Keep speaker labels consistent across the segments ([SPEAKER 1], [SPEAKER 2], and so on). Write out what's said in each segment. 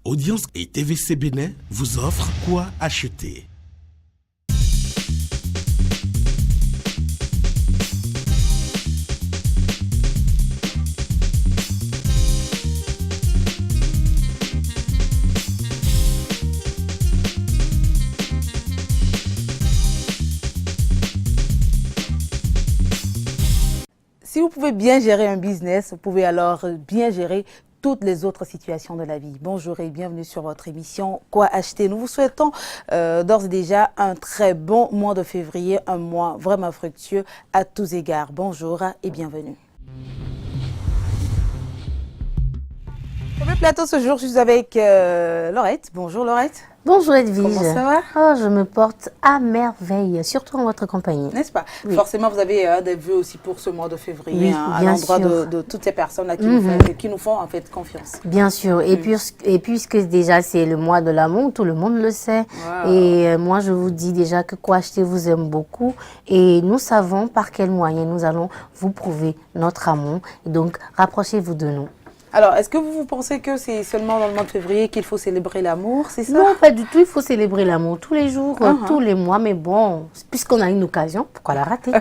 [SPEAKER 1] Audience et TVC Bénin vous offrent quoi acheter.
[SPEAKER 2] Si vous pouvez bien gérer un business, vous pouvez alors bien gérer toutes les autres situations de la vie. Bonjour et bienvenue sur votre émission Quoi acheter. Nous vous souhaitons d'ores et déjà un très bon mois de février, un mois vraiment fructueux à tous égards. Bonjour et bienvenue. Sur le plateau ce jour, je suis avec Laurette. Bonjour Laurette.
[SPEAKER 3] Bonjour Edwige.
[SPEAKER 2] Comment ça va?
[SPEAKER 3] Oh, je me porte à merveille, surtout en votre compagnie.
[SPEAKER 2] N'est-ce pas?
[SPEAKER 3] Oui.
[SPEAKER 2] Forcément, vous avez des vœux aussi pour ce mois de février,
[SPEAKER 3] Oui,
[SPEAKER 2] à
[SPEAKER 3] bien
[SPEAKER 2] l'endroit
[SPEAKER 3] sûr.
[SPEAKER 2] de toutes ces personnes-là qui nous font en fait confiance.
[SPEAKER 3] Bien sûr, et puisque déjà c'est le mois de l'amour, tout le monde le sait.
[SPEAKER 2] Wow.
[SPEAKER 3] Et moi je vous dis déjà que Quoi acheter vous aime beaucoup. Et nous savons par quels moyens nous allons vous prouver notre amour. Et donc rapprochez-vous de nous.
[SPEAKER 2] Alors, est-ce que vous pensez que c'est seulement dans le mois de février qu'il faut célébrer l'amour, c'est ça?
[SPEAKER 3] Non, pas du tout, il faut célébrer l'amour tous les jours,
[SPEAKER 2] Uh-huh.
[SPEAKER 3] tous les mois. Mais bon, puisqu'on a une occasion, pourquoi la rater?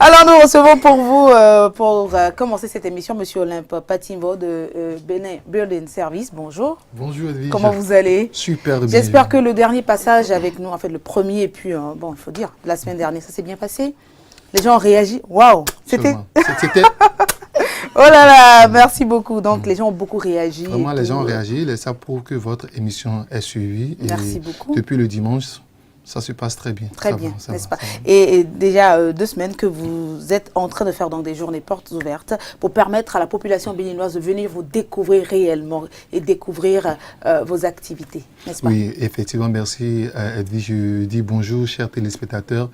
[SPEAKER 2] Alors, nous recevons pour vous, pour commencer cette émission, Monsieur Olympe Patimbo de Bénin Building Service. Bonjour.
[SPEAKER 4] Bonjour Edwige.
[SPEAKER 2] Comment vous allez?
[SPEAKER 4] Super bien.
[SPEAKER 2] J'espère que le dernier passage avec nous, en fait le premier, et puis, bon, il faut dire, la semaine dernière, ça s'est bien passé. Les gens ont réagi. Waouh! C'était...
[SPEAKER 4] C'était
[SPEAKER 2] Oh là là, merci beaucoup. Donc, les gens ont beaucoup réagi.
[SPEAKER 4] vraiment,
[SPEAKER 2] et
[SPEAKER 4] les
[SPEAKER 2] tout.
[SPEAKER 4] gens ont réagi. Et ça prouve que votre émission est suivie. Et
[SPEAKER 2] Merci beaucoup.
[SPEAKER 4] depuis le dimanche, ça se passe très bien.
[SPEAKER 2] Très
[SPEAKER 4] Ça
[SPEAKER 2] bien,
[SPEAKER 4] va, ça
[SPEAKER 2] n'est-ce
[SPEAKER 4] va,
[SPEAKER 2] pas?
[SPEAKER 4] ça va.
[SPEAKER 2] Et déjà 2 semaines que vous êtes en train de faire donc des journées portes ouvertes pour permettre à la population béninoise de venir vous découvrir réellement et découvrir vos activités, n'est-ce pas?
[SPEAKER 4] Oui, effectivement, merci Edwige. Je dis bonjour, chers téléspectateurs.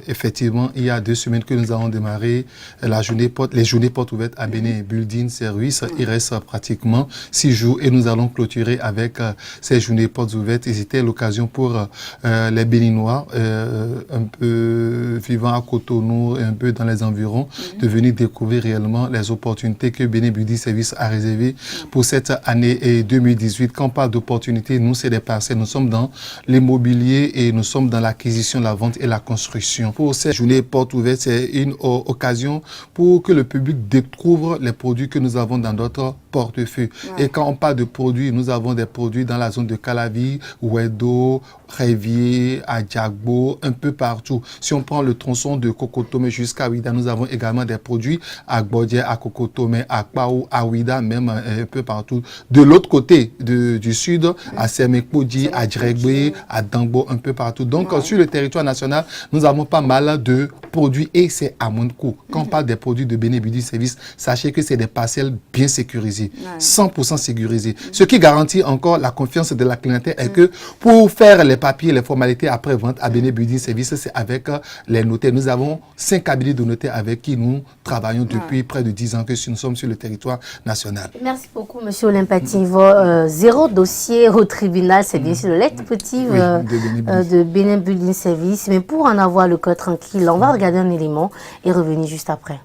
[SPEAKER 4] Effectivement, il y a 2 semaines que nous avons démarré les journées portes ouvertes à Bénin Building Service. Il reste pratiquement 6 jours et nous allons clôturer avec ces journées portes ouvertes. Et c'était l'occasion pour les Béninois, un peu vivant à Cotonou et un peu dans les environs, de venir découvrir réellement les opportunités que Bénin Building Service a réservées pour cette année 2018. Quand on parle d'opportunités, nous, c'est des parcelles. Nous sommes dans l'immobilier et nous sommes dans l'acquisition, la vente et la construction. Pour cette journée porte ouverte, c'est une occasion pour que le public découvre les produits que nous avons dans notre portefeuille.
[SPEAKER 2] Ouais.
[SPEAKER 4] Et quand on parle de produits, nous avons des produits dans la zone de Calavi, Ouedo, Révier, Adjagbo, un peu partout. Si on prend le tronçon de Kokotome jusqu'à Ouida, nous avons également des produits à Gbodje, à Kokotome, à Kpaou, à Ouida, même un peu partout. De l'autre côté du sud, à Semekpodi, à Djregbe, à Dangbo, un peu partout. Donc, sur le territoire national, nous avons pas mal de produits et c'est à moins de coût. Quand on parle des produits de Bénin Building Service, sachez que c'est des parcelles bien sécurisées, 100% sécurisées. Ce qui garantit encore la confiance de la clientèle est que pour faire les papiers, les formalités après-vente à Bénin Building Service, c'est avec les notaires. Nous avons 5 cabinets de notaires avec qui nous travaillons depuis près de 10 ans que nous sommes sur le territoire national.
[SPEAKER 3] Merci beaucoup, Monsieur Olympativo. 0 dossier au tribunal, c'est bien sûr le leitmotiv de Bénin Building Service. Mais pour en avoir le cœur tranquille, on va regarder un élément et revenir juste après.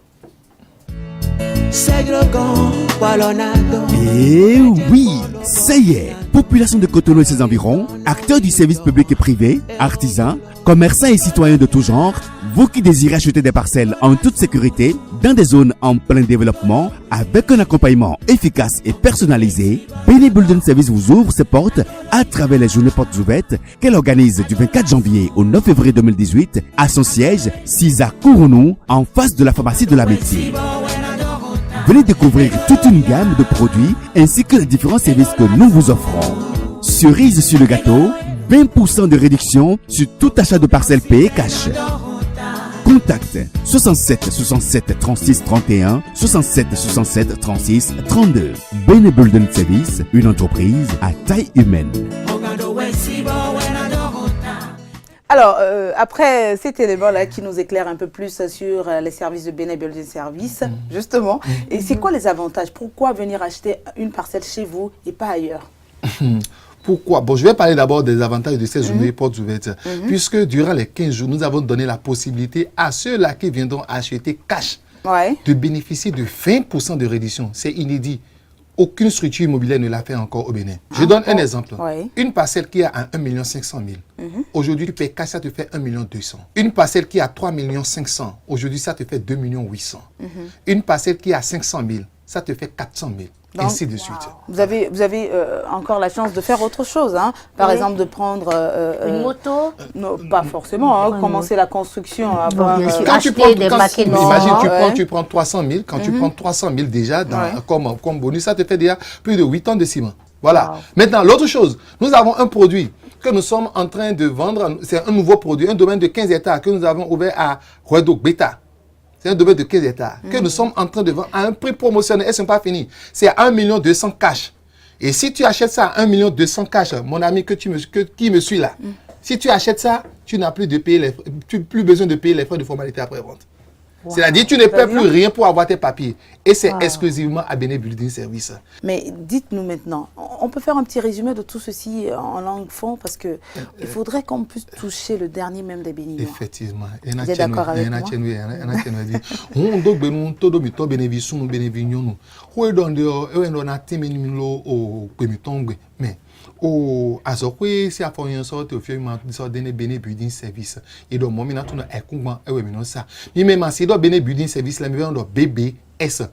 [SPEAKER 5] Et oui, ça y est, population de Cotonou et ses environs, acteurs du service public et privé, artisans, commerçants et citoyens de tout genre, vous qui désirez acheter des parcelles en toute sécurité, dans des zones en plein développement, avec un accompagnement efficace et personnalisé, Bénin Building Service vous ouvre ses portes à travers les journées portes ouvertes qu'elle organise du 24 janvier au 9 février 2018 à son siège, 6 à Kourounou, en face de la pharmacie de l'Amitié. Venez découvrir toute une gamme de produits ainsi que les différents services que nous vous offrons. Cerise sur le gâteau, 20% de réduction sur tout achat de parcelles payées cash. Contact 67 67 36 31 67 67 36 32. Bénin Building Service, une entreprise à taille humaine.
[SPEAKER 2] Alors, après cet élément-là qui nous éclaire un peu plus sur les services de Bénin Building Service, justement, et c'est quoi les avantages? Pourquoi venir acheter une parcelle chez vous et pas ailleurs?
[SPEAKER 4] Pourquoi? Bon, je vais parler d'abord des avantages de ces journées portes ouvertes. Puisque durant les 15 jours, nous avons donné la possibilité à ceux-là qui viendront acheter cash de bénéficier de 20% de réduction. C'est inédit. aucune structure immobilière ne l'a fait encore au Bénin. Je donne un exemple.
[SPEAKER 2] Oui.
[SPEAKER 4] Une parcelle qui est à 1 500 000. Aujourd'hui, tu payes cash, ça te fait 1 200 000. Une parcelle qui est à 3 500 000. Aujourd'hui, ça te fait 2 800 000. Une parcelle qui est à 500 000, ça te fait 400 000.
[SPEAKER 2] Donc,
[SPEAKER 4] ainsi de suite.
[SPEAKER 2] Vous avez encore la chance de faire autre chose, hein? Par exemple de prendre...
[SPEAKER 3] Une moto?
[SPEAKER 2] Non, pas forcément, hein, commencer la construction, avoir...
[SPEAKER 3] bien sûr.
[SPEAKER 4] Quand tu
[SPEAKER 3] Acheter
[SPEAKER 4] prends,
[SPEAKER 3] des paquets de
[SPEAKER 4] imagine,
[SPEAKER 3] ciment,
[SPEAKER 4] tu prends 300 000. Quand tu prends 300 000 déjà comme bonus, ça te fait déjà plus de 8 tonnes de ciment. Voilà.
[SPEAKER 2] Wow.
[SPEAKER 4] Maintenant, l'autre chose, nous avons un produit que nous sommes en train de vendre. C'est un nouveau produit, un domaine de 15 hectares que nous avons ouvert à Rouedo Beta. C'est un domaine de 15 hectares que nous sommes en train de vendre à un prix promotionnel. Et ce n'est pas fini. C'est à 1 200 000 cash. Et si tu achètes ça à 1 200 000 cash, mon ami qui me suit là, si tu achètes ça, tu n'as plus besoin de payer les frais de formalité après-vente. Wow. C'est-à-dire tu ne paies plus rien pour avoir tes papiers. Et c'est exclusivement à Bénin Building Service.
[SPEAKER 2] Mais dites-nous maintenant, on peut faire un petit résumé de tout ceci en langue fond parce qu'il faudrait qu'on puisse toucher le dernier même des Béninois.
[SPEAKER 4] Effectivement.
[SPEAKER 2] Vous êtes d'accord avec moi?
[SPEAKER 4] O azokwe si afoyen so te ofie ma so dene Bénin Building Service et do momi na tuna ekungba ewe mi no sa mi me ma si do Bénin Building Service la mi do BBS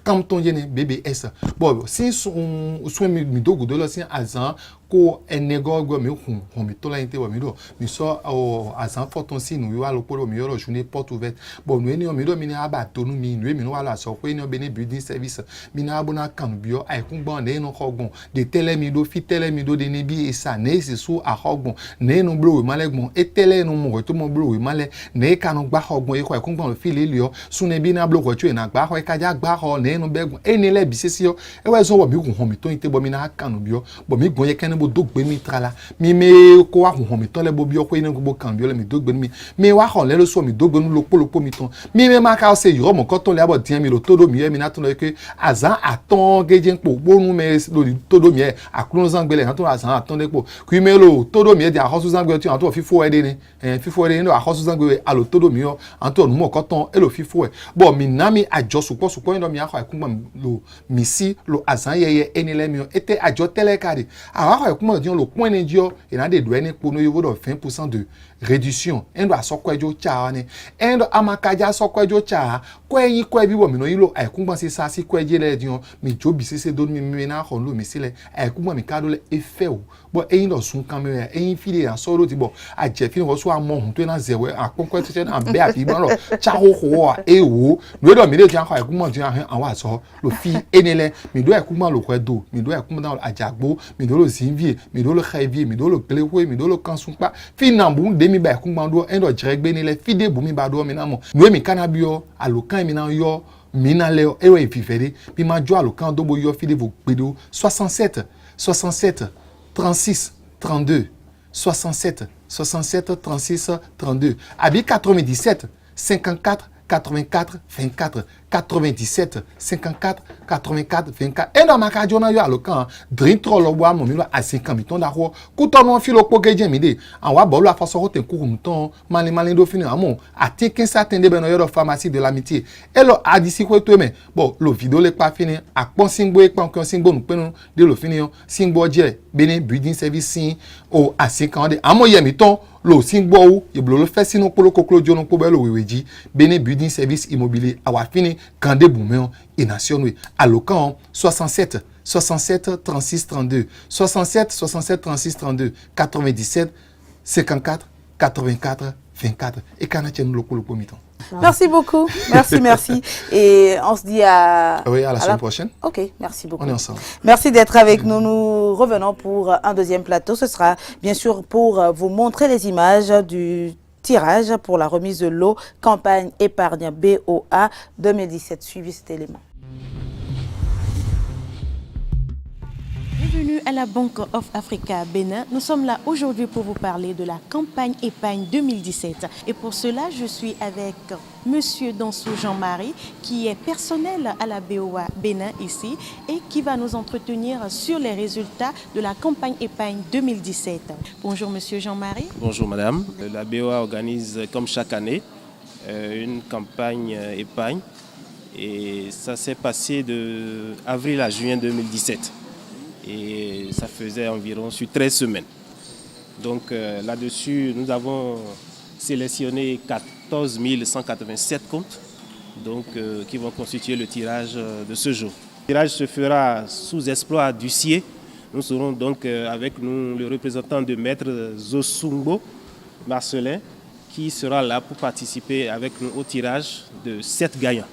[SPEAKER 4] comme ton yene BBS bon si son mi dogo do lo si azan ko enego gbo mi hun mi to la inte wa mi do mi so o azan foton si nu wa lo poro mi yoro journée porte ouverte bon nu eni o mi do mi ni aba tonu mi nu mi no wa la so ko eni o Bénin Building Service mi na abona kan bio ai kun gbo ne no kogun de tele mi do fi tele mi do de ne bi esa ne se so a kogun ne no blo we male gbon e tele no mo to mo blo we male ne ka no gba kogun e ko ai kun gbon fi le le o sun ne bi na blo ko tu e na gba ko e ka ja gba ho ne no begun eni le bi sesi o e wa so wo mi kun mi to inte bo mi na kan bio bo mi gbon ye ken bo dogbe mi trala mi me ko wa hun mi ton le bo bio ko ina gbo kan bio le mi dogbe mi wa ho le lo so mi dogbe nu lopo mi ton mi me ma ka se yo mo ko ton le abo dian mi lo todo mi e mi na ton le ke azan aton geje npo gbonu me lo todo mi e aklun zangbele han ton azan aton de po ku me lo todo mi e di ahosu zangbele ti an to fifo e de ni fifo e de ni ahosu zangbele alo todo mi o an to nu mo ko ton e lo fifo e bo mi na mi ajo supo ndo mi akọ ikun lo mi si lo azan yeye eni le mi o ete ajo tele kade awa kuma di on lo point ne dio e na de do eni po no yo do 20% de réduction endo asoko ejo cha ni endo amakaja asoko ejo cha ko eyin ko ebi wo mi no yilo aikun si sa si ko eje le dion mi jobi sese do mi na ho lo mi sile aikun mi ka do le efe o bo eyin do sun kan me eyin file an so ro ti bo aje fi wo so amohun to na zewe akon ti na be afi bo lo cha ho ho e wo no do mi de jan ko aikun mo di an wa so lo fi enile mi do aikun lo ko do mi do aikun da ajagbo mi do lo zinvie mi do lo khevie mi do lo glewe mi do lo kansun pa fi nambu mi ba kun gbando endo jiregbe ni le fide bu mi ba do mi na mo no mi kana bio alokan mi na yo mi na le ewe ififede bi ma jo alokan do bo yo fide vo gbedo 67 36 32 67 36 32 abi 97 54 84 24 97 54 84 24 et dans ma radio na yo alokan dream tro lo wa mo mi lo a 50 mi ton da ho ku to no fi lo po geje mi de an wa bo lo afaso ho ten ku mu ton mali do fini amon a te ken sa ten de be no yo pharmacie de l'amitié et lo a disi ko to me bon lo video le pa fini a pon singbo e pon kan singbo nu penu de lo fini yo singbo je Bénin Building Service sin o a 50 de amon ye mi ton lo singbo ou e blo lo fe sinu polo koklo jo no ko be lo weweji Bénin Building Service immobilier a wa fini kan de boumeon et nationaux alokan 67 36 32 67 36 32 97 54 84 24 et kanatien lo miton.
[SPEAKER 2] Merci beaucoup. Merci. Et on se dit à
[SPEAKER 4] la semaine prochaine.
[SPEAKER 2] OK, merci beaucoup.
[SPEAKER 4] On est ensemble.
[SPEAKER 2] Merci d'être avec nous. Nous revenons pour un deuxième plateau. Ce sera bien sûr pour vous montrer les images du tirage pour la remise de l'eau campagne épargne BOA 2017. Suivez cet élément.
[SPEAKER 6] Bienvenue à la Bank of Africa Bénin. Nous sommes là aujourd'hui pour vous parler de la campagne épargne 2017. Et pour cela, je suis avec Monsieur Dansou Jean-Marie, qui est personnel à la BOA Bénin ici et qui va nous entretenir sur les résultats de la campagne épargne 2017. Bonjour Monsieur Jean-Marie.
[SPEAKER 7] Bonjour Madame. La BOA organise comme chaque année une campagne épargne Et ça s'est passé de avril à juin 2017. Et ça faisait environ sur 13 semaines. Donc là-dessus, nous avons sélectionné 14 187 comptes donc, qui vont constituer le tirage de ce jour. Le tirage se fera sous exploit d'huissier. Nous serons donc avec nous le représentant de Maître Zosungbo Marcelin qui sera là pour participer avec nous au tirage de 7 gagnants.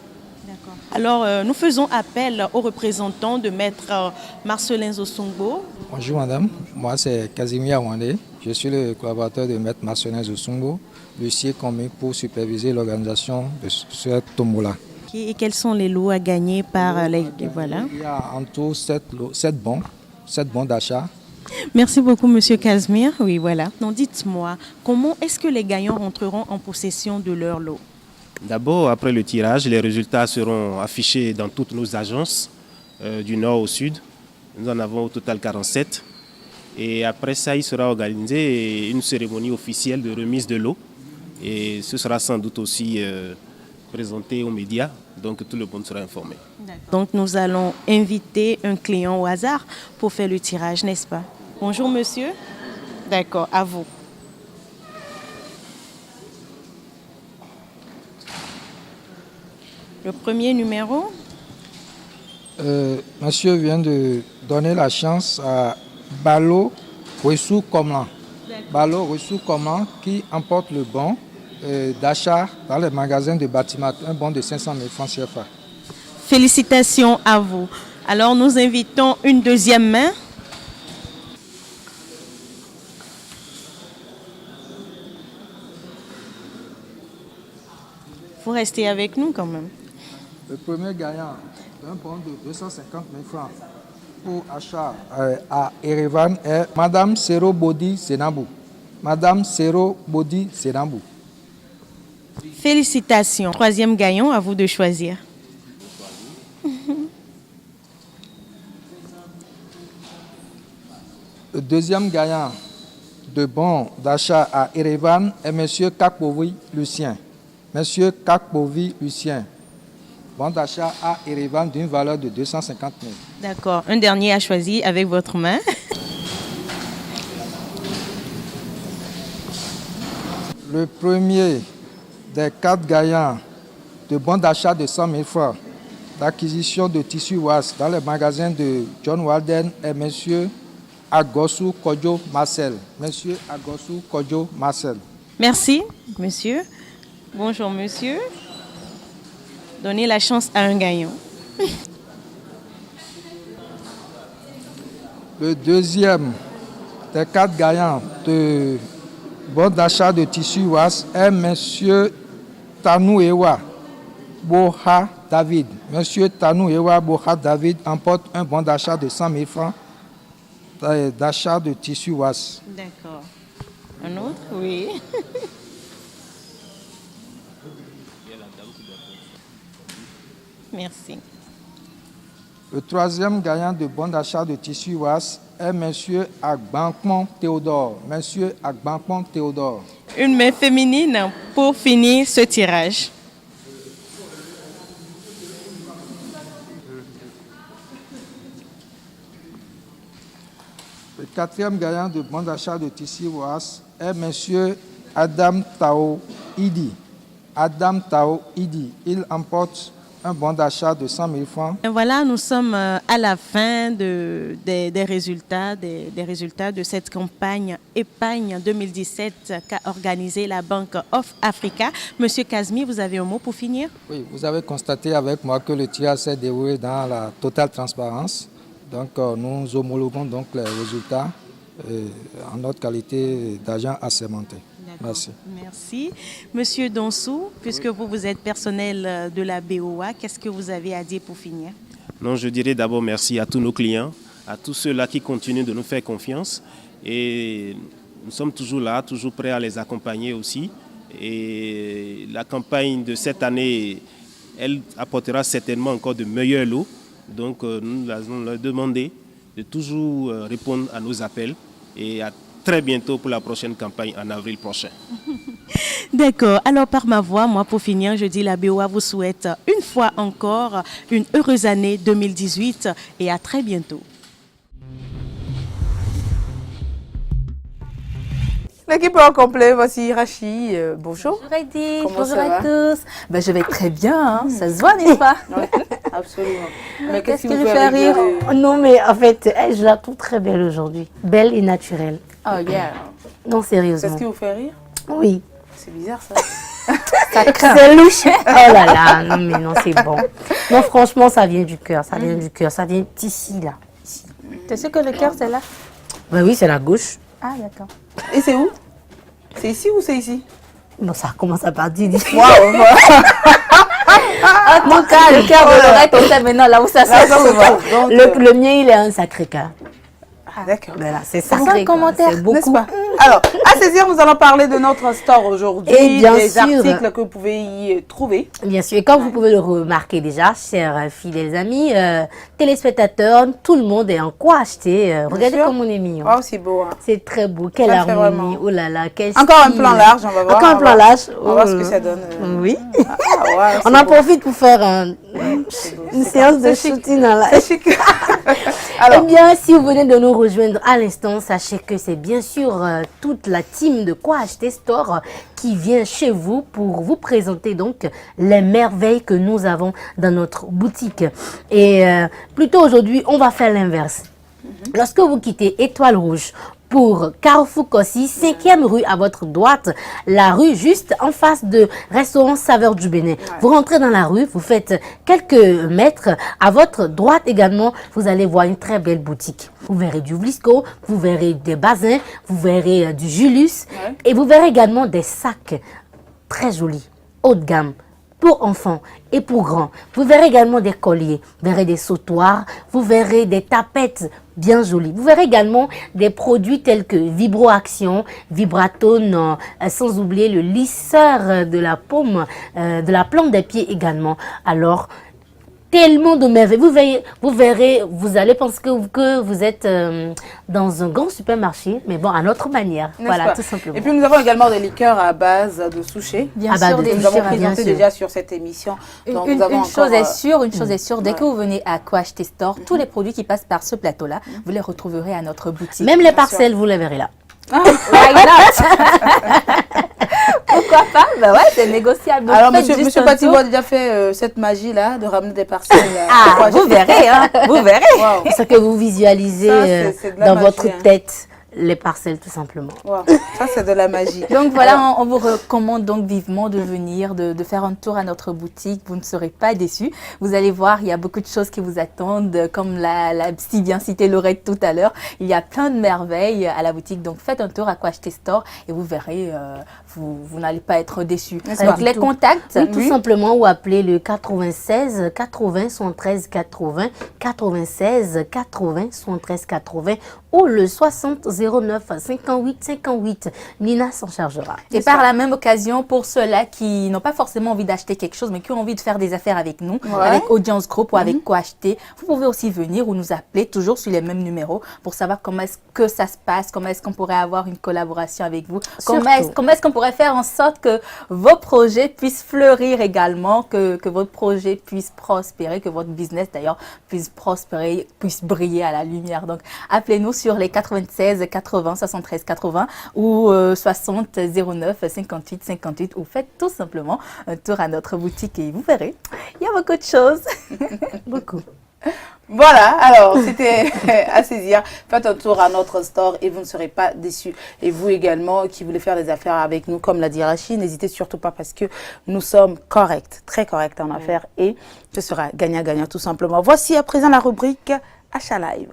[SPEAKER 6] Alors, nous faisons appel aux représentants de Maître Marcelin Zosungbo.
[SPEAKER 8] Bonjour madame, moi c'est Casimir Wandé. Je suis le collaborateur de Maître Marcelin Zosungbo, l'huissier commis pour superviser l'organisation de ce tombola.
[SPEAKER 6] Et quels sont les lots à gagner par les... Voilà.
[SPEAKER 8] Il y a en tout 7 bons d'achat.
[SPEAKER 6] Merci beaucoup, Monsieur Casimir. Oui, voilà. Donc, dites-moi, comment est-ce que les gagnants rentreront en possession de leur lot?
[SPEAKER 7] D'abord, après le tirage, les résultats seront affichés dans toutes nos agences du nord au sud. Nous en avons au total 47. Et après ça, il sera organisé une cérémonie officielle de remise de lot. Et ce sera sans doute aussi présenté aux médias. Donc tout le monde sera informé.
[SPEAKER 6] Donc nous allons inviter un client au hasard pour faire le tirage, n'est-ce pas? Bonjour monsieur. D'accord, à vous. Le premier numéro.
[SPEAKER 8] Monsieur vient de donner la chance à Balo Ressou Komlan. Balo Ressou Komlan qui emporte le bon d'achat dans les magasins de bâtiment, un bon de 500 000 francs CFA.
[SPEAKER 6] Félicitations à vous. Alors nous invitons une deuxième main. Vous restez avec nous quand même.
[SPEAKER 8] Le premier gagnant d'un bon de 250 000 francs pour achat à Erevan est Madame Sero Bodi Senabou. Madame Sero Bodi Senabou.
[SPEAKER 6] Félicitations. Troisième gagnant, à vous de choisir.
[SPEAKER 8] Le deuxième gagnant de bon d'achat à Erevan est Monsieur Kakpovi Lucien. Monsieur Kakpovi Lucien. Bon d'achat à Erevan d'une valeur de 250 000.
[SPEAKER 6] D'accord. Un dernier à choisir avec votre main.
[SPEAKER 8] Le premier des 4 gagnants de bons d'achat de 100 000 francs d'acquisition de tissus WAS dans les magasins de John Walden est Monsieur Agosu Kodjo Marcel. Monsieur Agosu Kodjo Marcel.
[SPEAKER 6] Merci, monsieur. Bonjour, monsieur. Donnez la chance à un gagnant.
[SPEAKER 8] Le deuxième des 4 gagnants de bon d'achat de tissus WAS est Monsieur Tanouewa Boha David. Monsieur Tanouewa Boha David emporte un bon d'achat de 100 000 francs d'achat de tissus WAS.
[SPEAKER 6] D'accord. Un autre? Oui. Merci.
[SPEAKER 8] Le troisième gagnant de bon d'achat de tissus WAS est Monsieur Agbankpon Théodore. Monsieur Agbankpon Théodore.
[SPEAKER 6] Une main féminine pour finir ce tirage.
[SPEAKER 8] Le quatrième gagnant de bon d'achat de tissus WAS est Monsieur Adam Tao Idi. Adam Tao Idi. Il emporte un bon d'achat de 100 000 francs.
[SPEAKER 6] Et voilà, nous sommes à la fin des résultats de cette campagne Épargne 2017 qu'a organisée la Banque of Africa. Monsieur Casimir, vous avez un mot pour finir?
[SPEAKER 8] Oui, vous avez constaté avec moi que le tirage s'est déroulé dans la totale transparence. Donc nous homologuons donc les résultats en notre qualité d'agent assermenté. Merci.
[SPEAKER 6] Merci. Monsieur Donsou, puisque vous êtes personnel de la BOA, qu'est-ce que vous avez à dire pour finir?
[SPEAKER 7] Non, je dirais d'abord merci à tous nos clients, à tous ceux-là qui continuent de nous faire confiance. Et nous sommes toujours là, toujours prêts à les accompagner aussi. Et la campagne de cette année, elle apportera certainement encore de meilleurs lots. Donc nous allons leur demander de toujours répondre à nos appels et à très bientôt pour la prochaine campagne en avril prochain.
[SPEAKER 6] D'accord. Alors, par ma voix, moi, pour finir, je dis la BOA vous souhaite une fois encore une heureuse année 2018 et à très bientôt.
[SPEAKER 2] L'équipe est au complet, voici Rachi. Bonjour.
[SPEAKER 9] Bonjour Edith,
[SPEAKER 2] Comment
[SPEAKER 9] bonjour
[SPEAKER 2] ça
[SPEAKER 9] à
[SPEAKER 2] va?
[SPEAKER 9] tous. Ben, je vais très bien, hein. Ça se voit, n'est-ce pas?
[SPEAKER 2] Ouais, absolument. Mais
[SPEAKER 9] Qu'est-ce qui lui fait rire?
[SPEAKER 3] Non, mais en fait, je la trouve très belle aujourd'hui. Belle et naturelle.
[SPEAKER 9] Oh yeah.
[SPEAKER 3] Non,
[SPEAKER 2] C'est
[SPEAKER 3] sérieusement.
[SPEAKER 2] ce qui vous fait rire?
[SPEAKER 3] Oui.
[SPEAKER 2] C'est bizarre ça.
[SPEAKER 9] Ça craint.
[SPEAKER 3] C'est louche. Oh là là, non mais non, c'est bon. Non, franchement, ça vient du cœur, ça vient du cœur, ça vient d'ici, là. Ici.
[SPEAKER 9] Tu sais que le cœur, c'est là?
[SPEAKER 3] Ben oui, c'est la gauche.
[SPEAKER 9] Ah, d'accord.
[SPEAKER 2] Et c'est où? C'est ici ou c'est ici?
[SPEAKER 3] Bon, ça commence à partir d'ici.
[SPEAKER 2] Waouh!
[SPEAKER 9] En tout cas, le cœur de Lorette, on sait maintenant là où ça se trouve.
[SPEAKER 3] Le mien, il est un sacré cœur.
[SPEAKER 2] Ah, d'accord.
[SPEAKER 3] Voilà, c'est
[SPEAKER 9] Sans
[SPEAKER 3] sacré. quoi.
[SPEAKER 9] commentaire,
[SPEAKER 3] C'est
[SPEAKER 2] N'est-ce
[SPEAKER 3] beaucoup.
[SPEAKER 2] pas? Alors, à saisir, nous allons parler de notre store aujourd'hui,
[SPEAKER 3] Et bien
[SPEAKER 2] des
[SPEAKER 3] sûr.
[SPEAKER 2] articles que vous pouvez y trouver.
[SPEAKER 3] Bien sûr, et comme vous pouvez le remarquer déjà, chers fidèles amis, téléspectateurs, tout le monde est en quoi acheter. Regardez
[SPEAKER 2] sûr.
[SPEAKER 3] comme on est mignon.
[SPEAKER 2] Oh, c'est beau. Hein.
[SPEAKER 3] C'est très beau, quelle
[SPEAKER 2] Ça fait
[SPEAKER 3] harmonie,
[SPEAKER 2] vraiment.
[SPEAKER 3] oh là là, quel
[SPEAKER 2] Encore un
[SPEAKER 3] style.
[SPEAKER 2] plan large, on va voir.
[SPEAKER 3] Encore un plan large.
[SPEAKER 2] On va voir ce que ça donne.
[SPEAKER 3] Oui.
[SPEAKER 2] Ah, ouais,
[SPEAKER 3] On
[SPEAKER 2] c'est
[SPEAKER 3] en
[SPEAKER 2] beau.
[SPEAKER 3] profite pour faire une séance de
[SPEAKER 2] C'est chic.
[SPEAKER 3] shooting en live.
[SPEAKER 2] C'est chic. Alors,
[SPEAKER 3] Eh bien, si vous venez de nous rejoindre à l'instant, sachez que c'est bien sûr toute la team de Quoi Acheter Store qui vient chez vous pour vous présenter donc les merveilles que nous avons dans notre boutique. Et plutôt aujourd'hui, on va faire l'inverse. Lorsque vous quittez Étoile Rouge pour Carrefour Kossi, 5e rue à votre droite, la rue juste en face de Restaurant Saveur du Bénin. Vous rentrez dans la rue, vous faites quelques mètres. À votre droite également, vous allez voir une très belle boutique. Vous verrez du Vlisco, vous verrez des basins, vous verrez du Julius et vous verrez également des sacs très jolis, haut de gamme, pour enfants et pour grands. Vous verrez également des colliers, vous verrez des sautoirs, vous verrez des tapettes bien jolies. Vous verrez également des produits tels que Vibro Action, Vibratone, sans oublier le lisseur de la paume, de la plante des pieds également. Alors, tellement de merveilles. Vous verrez, vous allez penser que vous êtes dans un grand supermarché, mais bon, à notre manière.
[SPEAKER 2] n'est-ce
[SPEAKER 3] Voilà,
[SPEAKER 2] pas?
[SPEAKER 3] tout simplement.
[SPEAKER 2] Et puis nous avons également des liqueurs à base de souché.
[SPEAKER 9] Bien
[SPEAKER 3] Ah bah,
[SPEAKER 9] sûr,
[SPEAKER 3] de
[SPEAKER 9] des
[SPEAKER 2] Nous avons
[SPEAKER 3] Bien
[SPEAKER 2] présenté
[SPEAKER 3] sûr.
[SPEAKER 2] déjà sur cette émission. Donc, nous avons
[SPEAKER 9] Une chose
[SPEAKER 2] encore,
[SPEAKER 9] est sûre, dès
[SPEAKER 2] ouais.
[SPEAKER 9] que vous venez à Quoi Acheter Store, tous les produits qui passent par ce plateau-là, vous les retrouverez à notre boutique.
[SPEAKER 3] Même les parcelles, vous les verrez là.
[SPEAKER 9] Why not? Pourquoi pas? Ben ouais, c'est négociable. Donc,
[SPEAKER 2] Alors,
[SPEAKER 9] faites juste
[SPEAKER 2] monsieur
[SPEAKER 9] un
[SPEAKER 2] Pativo
[SPEAKER 9] tour.
[SPEAKER 2] a déjà fait cette magie-là de ramener des parcelles.
[SPEAKER 9] Ah, vous verrez, hein, vous verrez.
[SPEAKER 2] Waouh.
[SPEAKER 3] Ce que vous visualisez
[SPEAKER 2] Ça, c'est de la
[SPEAKER 3] dans
[SPEAKER 2] magie,
[SPEAKER 3] votre
[SPEAKER 2] hein.
[SPEAKER 3] tête, les parcelles tout simplement.
[SPEAKER 2] Wow. Ça, c'est de la magie.
[SPEAKER 9] Donc voilà, on vous recommande donc vivement de venir, de faire un tour à notre boutique. Vous ne serez pas déçus. Vous allez voir, il y a beaucoup de choses qui vous attendent, comme la si bien cité Lorette tout à l'heure. Il y a plein de merveilles à la boutique. Donc faites un tour à Quoi Acheter Store et vous verrez, vous n'allez pas être déçus.
[SPEAKER 2] N'est-ce
[SPEAKER 9] Donc
[SPEAKER 2] pas?
[SPEAKER 9] les contacts,
[SPEAKER 3] Oui, tout simplement, ou appelez le 96 80 73 80, 96 80 73 80 ou le 60 09 58 58. Nina s'en chargera.
[SPEAKER 9] Et par la même occasion, pour ceux-là qui n'ont pas forcément envie d'acheter quelque chose, mais qui ont envie de faire des affaires avec nous,
[SPEAKER 2] Ouais.
[SPEAKER 9] avec Audience Group ou avec Quoi Acheter, vous pouvez aussi venir ou nous appeler, toujours sur les mêmes numéros, pour savoir comment est-ce que ça se passe, comment est-ce qu'on pourrait avoir une collaboration avec vous, comment est-ce qu'on pourrait faire en sorte que vos projets puissent fleurir également, que votre projet puisse prospérer, que votre business d'ailleurs puisse prospérer, puisse briller à la lumière. Donc, appelez-nous sur les 96 80 73 80 ou 60 09 58 58 ou faites tout simplement un tour à notre boutique et vous verrez, il y a beaucoup de choses.
[SPEAKER 3] Beaucoup.
[SPEAKER 2] Voilà, alors c'était à saisir. Faites un tour à notre store et vous ne serez pas déçus. Et vous également qui voulez faire des affaires avec nous, comme l'a dit Rachid, n'hésitez surtout pas parce que nous sommes corrects, très corrects en affaires et ce sera gagnant-gagnant tout simplement. Voici à présent la rubrique Achat Live.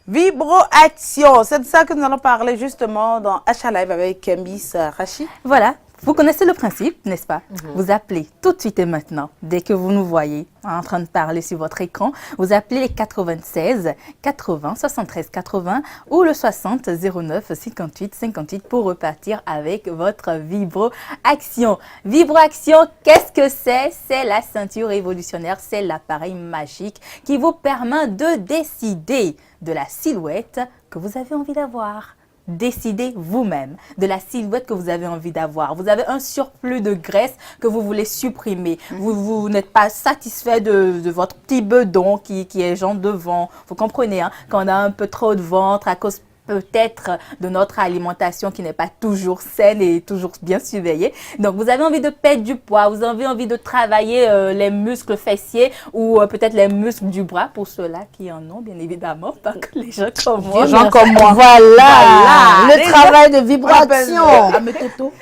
[SPEAKER 2] Vibro Action, c'est de ça que nous allons parler justement dans Achat Live avec Miss Rachid.
[SPEAKER 9] Voilà, vous connaissez le principe, n'est-ce pas? Vous appelez tout de suite et maintenant, dès que vous nous voyez en train de parler sur votre écran, vous appelez les 96 80 73 80 ou le 60 09 58 58 pour repartir avec votre Vibro Action. Vibro Action, qu'est-ce que c'est? C'est la ceinture révolutionnaire, c'est l'appareil magique qui vous permet de décider de la silhouette que vous avez envie d'avoir. Décidez vous-même de la silhouette que vous avez envie d'avoir. Vous avez un surplus de graisse que vous voulez supprimer. Vous n'êtes pas satisfait de votre petit bedon qui est genre devant. Vous comprenez, hein? Quand on a un peu trop de ventre à cause peut-être de notre alimentation qui n'est pas toujours saine et toujours bien surveillée. Donc, vous avez envie de perdre du poids, vous avez envie de travailler les muscles fessiers ou peut-être les muscles du bras pour ceux-là qui en ont, bien évidemment, pas que les gens comme moi.
[SPEAKER 2] Les gens comme moi. Voilà. Le travail de vibration. À mes totos.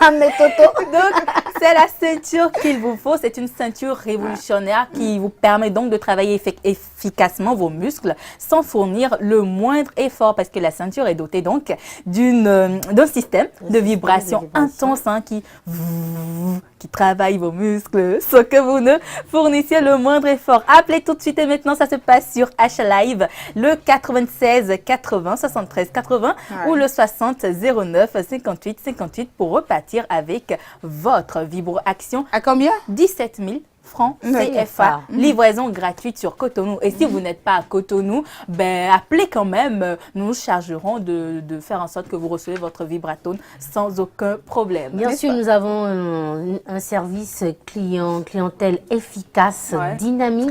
[SPEAKER 2] À mes totos.
[SPEAKER 9] Donc, c'est la ceinture qu'il vous faut. C'est une ceinture révolutionnaire qui vous permet donc de travailler efficacement vos muscles sans fournir le moindre effort parce que la ceinture est dotée donc d'un système de vibration intense hein, qui travaille vos muscles sans que vous ne fournissiez le moindre effort. Appelez tout de suite et maintenant, ça se passe sur H-Live, le 96 80 73 80 ou le 60 09 58 58 pour repartir avec votre vibro-action.
[SPEAKER 2] À combien?
[SPEAKER 9] 17 000 francs CFA. Livraison gratuite sur Cotonou. Et si vous n'êtes pas à Cotonou, ben, appelez quand même. Nous nous chargerons de faire en sorte que vous recevez votre vibratone sans aucun problème.
[SPEAKER 3] Bien sûr, nous avons un service clientèle efficace, dynamique,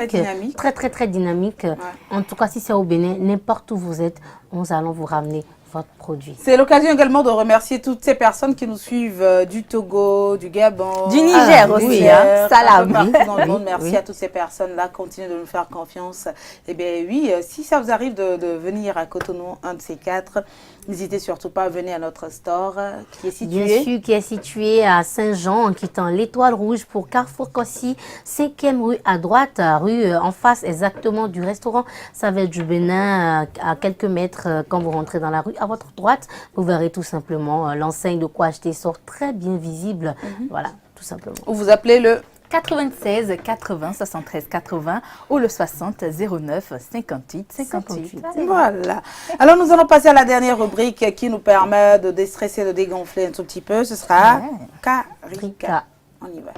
[SPEAKER 3] très dynamique. Ouais. En tout cas, si c'est au Bénin, n'importe où vous êtes, nous allons vous ramener votre produit.
[SPEAKER 2] C'est l'occasion également de remercier toutes ces personnes qui nous suivent du Togo, du Gabon,
[SPEAKER 9] du Niger aussi. Salam.
[SPEAKER 2] Partout dans le monde. Merci à toutes ces personnes-là. Continuez de nous faire confiance. Eh bien oui, si ça vous arrive de venir à Cotonou, un de ces quatre, n'hésitez surtout pas à venir à notre store qui est situé.
[SPEAKER 3] Bien sûr, qui est situé à Saint-Jean en quittant l'Étoile Rouge pour Carrefour Kossi, 5e rue à droite, rue en face exactement du restaurant Savette du Bénin, à quelques mètres quand vous rentrez dans la rue. À votre droite, vous verrez tout simplement l'enseigne de quoi acheter sort très bien visible. Voilà, tout simplement.
[SPEAKER 2] Ou vous appelez le
[SPEAKER 9] 96 80 73 80 ou le 60 09 58 58.
[SPEAKER 2] Voilà. Alors nous allons passer à la dernière rubrique qui nous permet de déstresser, de dégonfler un tout petit peu. Ce sera Karika. On y va.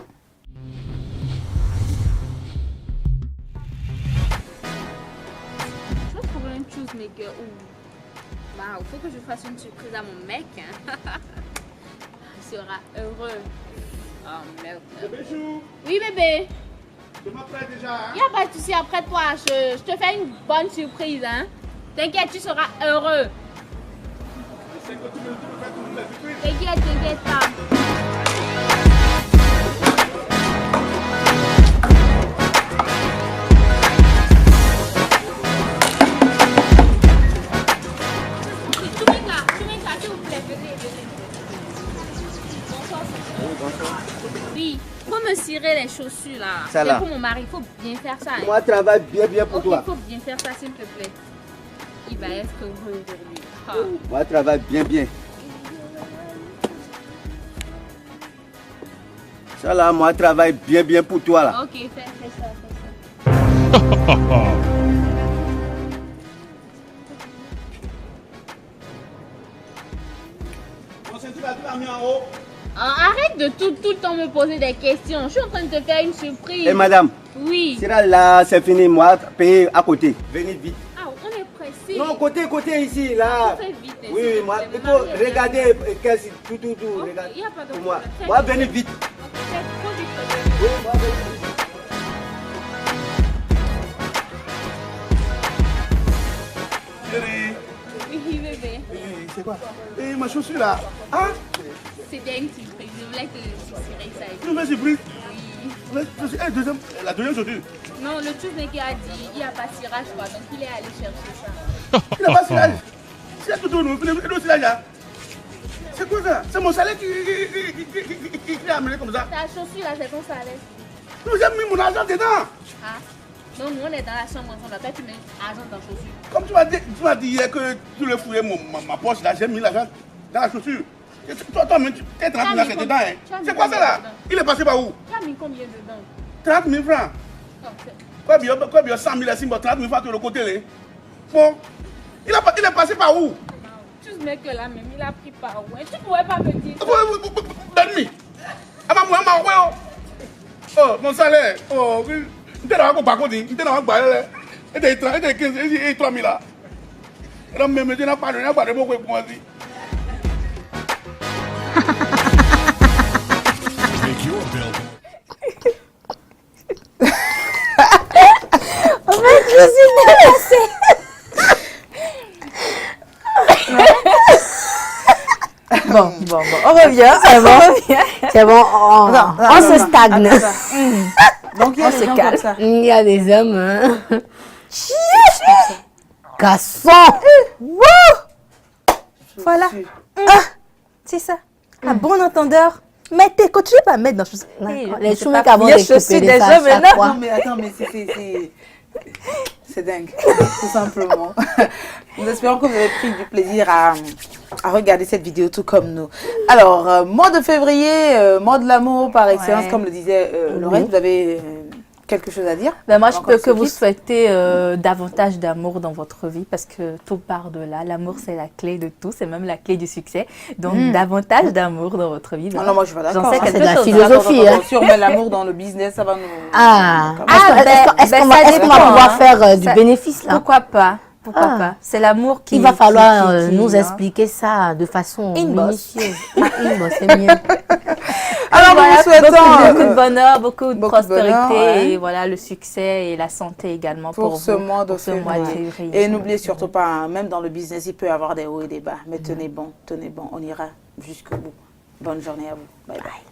[SPEAKER 10] Je vais trouver une chose maker où il faut que je fasse une surprise à mon mec. Hein. Il sera heureux. Oh merde. Bébé. Oui bébé.
[SPEAKER 11] Je m'apprête déjà.
[SPEAKER 10] Il n'y a pas de souci, après toi, je te fais une bonne surprise. Hein. T'inquiète, tu seras heureux. T'inquiète pas. Oui, il faut me cirer les chaussures là. C'est pour mon mari, il faut bien faire ça. Hein.
[SPEAKER 11] Moi, travaille bien pour toi.
[SPEAKER 10] Il faut bien faire ça s'il te plaît. Il va être heureux aujourd'hui. Ah.
[SPEAKER 11] Moi, travaille bien. Ça là, moi, travaille bien pour toi là.
[SPEAKER 10] Ok, fais ça. Arrête de tout le temps me poser des questions. Je suis en train de te faire une surprise.
[SPEAKER 11] Et madame.
[SPEAKER 10] Oui.
[SPEAKER 11] C'est là, c'est fini. Moi, payer à côté. Venez vite.
[SPEAKER 10] Ah, on est pressé.
[SPEAKER 11] Non, côté ici, là.
[SPEAKER 10] On fait vite.
[SPEAKER 11] Oui, moi, il faut regarder tout.
[SPEAKER 10] Okay,
[SPEAKER 11] Regarde.
[SPEAKER 10] y a pas de
[SPEAKER 11] Pour moi.
[SPEAKER 10] problème.
[SPEAKER 11] Moi, venez vite.
[SPEAKER 10] C'est trop vite.
[SPEAKER 11] Oui, moi, venez vite.
[SPEAKER 10] Oui, bébé.
[SPEAKER 11] C'est quoi? Et ma chaussure là. Hein?
[SPEAKER 10] C'était une surprise. Je voulais te tirer ça.
[SPEAKER 11] Une surprise?
[SPEAKER 10] Oui.
[SPEAKER 11] La deuxième chaussure.
[SPEAKER 10] Non, le choosemaker a dit il n'y a pas de cirage quoi, donc il est allé chercher ça.
[SPEAKER 11] Il n'a pas de cirage. C'est tout nous, il a cirage là. C'est quoi ça? C'est mon salaire qui l'a amené comme ça.
[SPEAKER 10] Ta chaussure là, c'est ton salaire.
[SPEAKER 11] Non, j'ai mis mon argent dedans.
[SPEAKER 10] Ah. Donc nous on est dans la chambre ensemble, toi tu mets l'argent dans la chaussure.
[SPEAKER 11] Comme tu m'as dit hier que tu le fouillais ma poche là, j'ai mis l'argent dans la chaussure. Toi-même, tu es 30 000 dedans. Hein. C'est quoi ça là? Il est passé par où?
[SPEAKER 10] Tu as mis combien dedans?
[SPEAKER 11] 30 000 francs. Quoi bien 100 000 à 30 000 francs de l'autre côté là. Bon, il est passé par où?
[SPEAKER 10] Tu ce mec là même, il a pris par où? Tu pourrais pas me dire.
[SPEAKER 11] Donne-moi. Oh, mon salaire. Oh, il était dans un par contre, il était dans un bar là. Il était 3 000 là. Non, mais maintenant, pas de mots pour moi.
[SPEAKER 3] En fait, je suis dépassée.
[SPEAKER 2] Bon, on revient.
[SPEAKER 3] C'est bon.
[SPEAKER 2] On revient.
[SPEAKER 3] C'est bon, on se stagne.
[SPEAKER 2] Donc, il y a des gens comme ça.
[SPEAKER 3] Il y a des hommes. Hein. Garçon.
[SPEAKER 9] Voilà. C'est ça. Un bon entendeur. Mettez, continuez pas à mettre dans choses.
[SPEAKER 3] Les chemins qu'avant de couper
[SPEAKER 9] des hommes maintenant.
[SPEAKER 2] Non, mais attends, mais c'est dingue, tout simplement. Nous espérons que vous avez pris du plaisir à regarder cette vidéo tout comme nous. Alors, mois de février, mois de l'amour par excellence, comme le disait Laurette, vous avez quelque chose à dire?
[SPEAKER 9] Moi, je peux que vous souhaiter davantage d'amour dans votre vie parce que tout part de là. L'amour, c'est la clé de tout, c'est même la clé du succès. Donc, davantage d'amour dans votre vie.
[SPEAKER 2] Non, moi, je suis pas d'accord.
[SPEAKER 9] J'en sais quelque chose.
[SPEAKER 3] C'est de la philosophie.
[SPEAKER 2] Si on met l'amour dans le business, ça va nous...
[SPEAKER 3] Est-ce qu'on va pouvoir faire du bénéfice là?
[SPEAKER 9] Pourquoi pas? Pourquoi pas? C'est l'amour qui...
[SPEAKER 3] Il va falloir nous expliquer ça de façon minutieuse. Inbox, c'est mieux.
[SPEAKER 2] Alors,
[SPEAKER 9] voilà,
[SPEAKER 2] nous vous souhaitons
[SPEAKER 9] beaucoup de bonheur, beaucoup de prospérité,
[SPEAKER 2] bonheur,
[SPEAKER 9] et voilà, le succès et la santé également pour
[SPEAKER 2] ce
[SPEAKER 9] vous,
[SPEAKER 2] mois de
[SPEAKER 9] pour ce mois de février.
[SPEAKER 2] Et n'oubliez surtout pas, hein, même dans le business, il peut y avoir des hauts et des bas. Mais tenez bon, on ira jusqu'au bout. Bonne journée à vous. Bye bye.